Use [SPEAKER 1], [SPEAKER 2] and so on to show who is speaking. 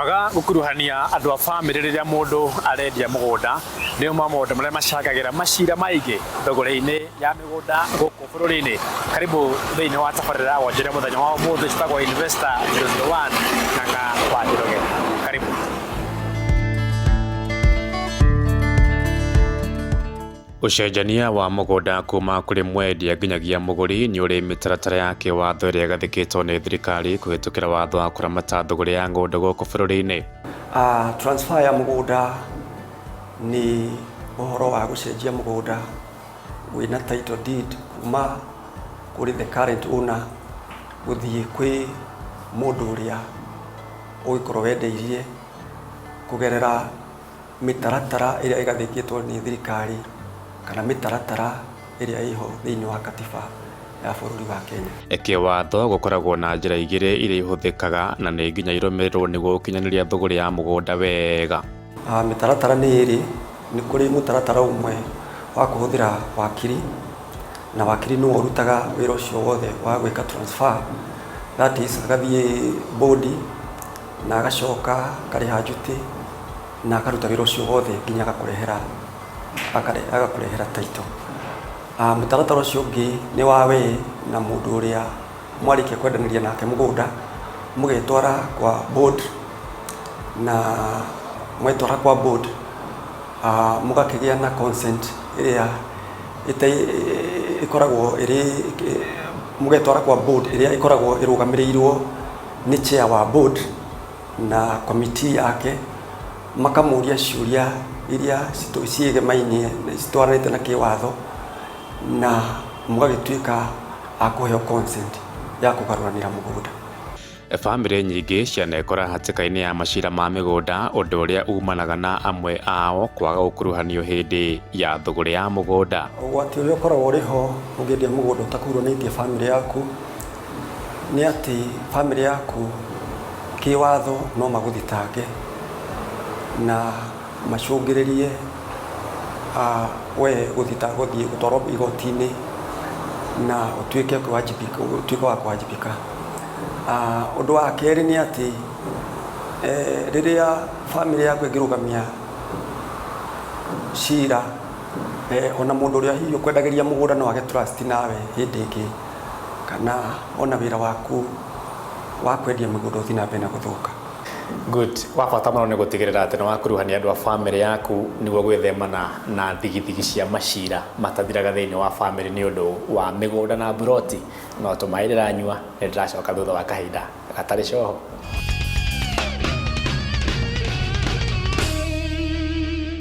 [SPEAKER 1] kwaga gukuruhania andu a family riria mundu arendia mugunda nio mamundu maria macagagira macira maingi thogore-ini ya migunda guku bururi-ini. Karibu thiini wa tabarira wonjere muthenya wa umuthi citagwo Investor 001 Ng'ang'a wa Njoroge. Karibu. Ucenjania wa mugunda kuma kuri mwendia nginyagia muguri ni uri mitaratara ya kiwatho iria gathikitwo ni thirikari kuhitukira watho wa kuramata thogori ya ng'ondu guku bururi-ini.
[SPEAKER 2] Transfer ya mugunda ni uhoro wa gucenjia mugunda wina title deed kuma kuri the current owner guthie kwi mundu uria ugikorwo wendeirie kugerera mitaratara iria igathikitwo ni thirikari kana mitaratara iria iho thiini wa katiba ya bururi wa Kenya.
[SPEAKER 1] Kiwatho gukoragwo na njira igiri iria ihuthikaga na ni nginya irumirwo niguo ukinyaniria thogori ya mugunda wega.
[SPEAKER 2] Mitaratara ni iri ni kuri mutaratara umwe wa kuhuthira wakiri na wakiri no urutaga wira ucio wothe wa gwika transfer, that is agathie bodi na agacoka kariha njuti na akaruta wira ucio wothe nginya agakurehera title. Mutaratara ucio ungi ni wawe na mundu uria mwarikia kwendaniria nake mugunda mugetwara kwa board na mwetwara kwa board mugakigia na consent iria ikoragwo iri mugetwara kwa board iria ikoragwo irugamirirwo ni chair wa board na committee yake, makamuria ciuria iria ciigemainie citwaranite na kiwatho na mugagituika akuheo consent ya kugaruranira mugunda.
[SPEAKER 1] Family nyingi cianekora hatikaini ya macira ma migunda undu uria umanaga na amwe ao kwaga gukuruhanio hindi ya thogori ya mugunda.
[SPEAKER 2] Ugwati uria ukoragwo uriho ungiendia mugunda utakurunitie family yaku ni ati family yaku kiwatho no maguthitange na macungiririe we guthie gutwarwo igoti-ini na utuike wa kuwajibika. Undu wa keri ni ati riria family yaku ingirugamia cira ona mundu uria hiyo kwendagiria mugunda no age trust nawe hindi ingi kana ona wira waku wa kwendia mugunda uthi na mbere guthuka.
[SPEAKER 1] Good. Wabata muno ni gutigirira ati ni wakuruhania andu a family yaku niguo gwithemana na thigithigi cia macira matathiraga thiini wa family ni undu wa migunda na buroti no tumairira nyua ni ndiracoka thutha wa kahinda gatari coho.